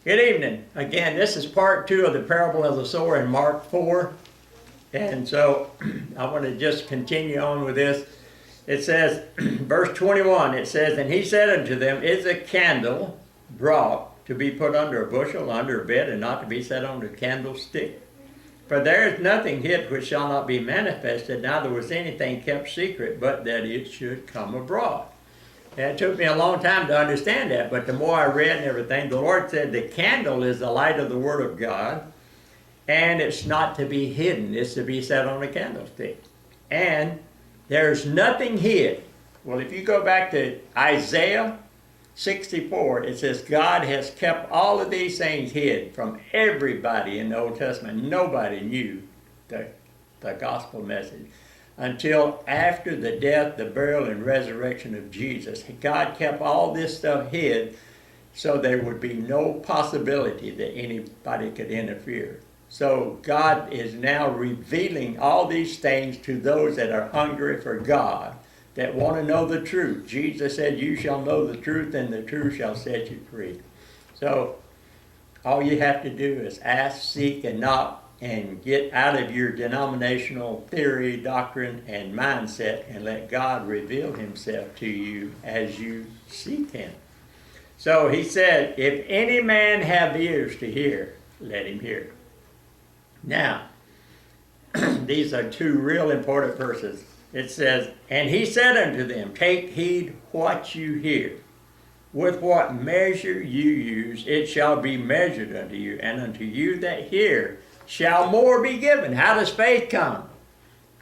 Good evening. Again, this is part 2 of the parable of the sower in Mark 4. And so I want to just continue on with this. It says, verse 21, it says, "And he said unto them, Is a candle brought to be put under a bushel, under a bed, and not to be set on a candlestick? For there is nothing hid which shall not be manifested, neither was anything kept secret, but that it should come abroad." And it took me a long time to understand that, but the more I read and everything, the Lord said the candle is the light of the Word of God, and it's not to be hidden. It's to be set on a candlestick. And there's nothing hid. Well, if you go back to Isaiah 64, it says God has kept all of these things hid from everybody in the Old Testament. Nobody knew the gospel message until after the death, the burial, and resurrection of Jesus. God kept all this stuff hid so there would be no possibility that anybody could interfere. So God is now revealing all these things to those that are hungry for God, that want to know the truth. Jesus said, "You shall know the truth, and the truth shall set you free." So all you have to do is ask, seek, and knock, and get out of your denominational theory, doctrine, and mindset, and let God reveal himself to you as you seek him. So he said, "If any man have ears to hear, let him hear." Now, these are two real important verses. It says, "And he said unto them, Take heed what you hear. With what measure you use, it shall be measured unto you, and unto you that hear shall more be given." How does faith come?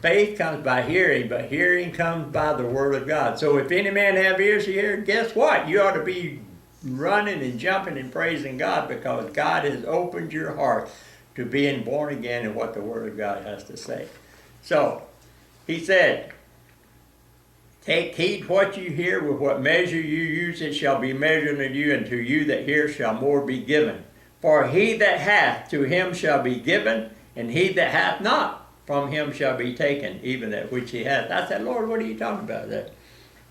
Faith comes by hearing, but hearing comes by the Word of God. So if any man have ears to hear, guess what? You ought to be running and jumping and praising God, because God has opened your heart to being born again and what the Word of God has to say. So he said, "Take heed what you hear. With what measure you use, it shall be measured unto you, and to you that hear shall more be given. For he that hath, to him shall be given, and he that hath not, from him shall be taken, even that which he hath." I said, "Lord, what are you talking about there?"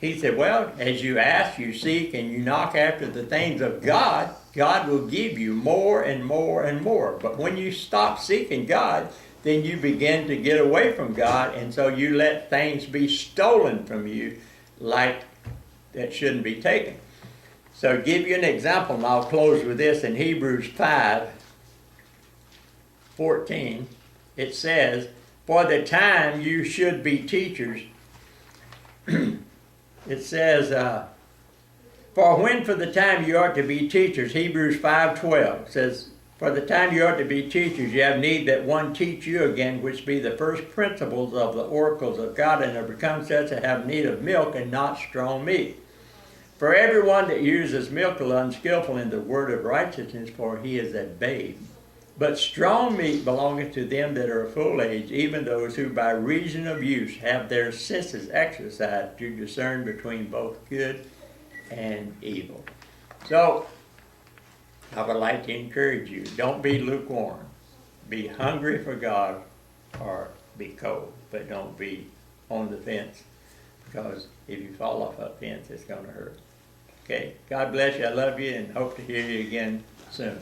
He said, "Well, as you ask, you seek, and you knock after the things of God, God will give you more and more and more. But when you stop seeking God, then you begin to get away from God, and so you let things be stolen from you like that shouldn't be taken." So to give you an example, and I'll close with this. In Hebrews 5:14, it says, "For the time you should be teachers." It says, "For when for the time you ought to be teachers," Hebrews 5:12 says, "For the time you ought to be teachers, you have need that one teach you again, which be the first principles of the oracles of God, and are become such that have need of milk and not strong meat. For everyone that uses milk is unskillful in the word of righteousness, for he is a babe. But strong meat belongeth to them that are of full age, even those who by reason of use have their senses exercised to discern between both good and evil." So I would like to encourage you, don't be lukewarm. Be hungry for God, or be cold, but don't be on the fence, because if you fall off a fence, it's going to hurt. Okay, God bless you. I love you, and hope to hear you again soon.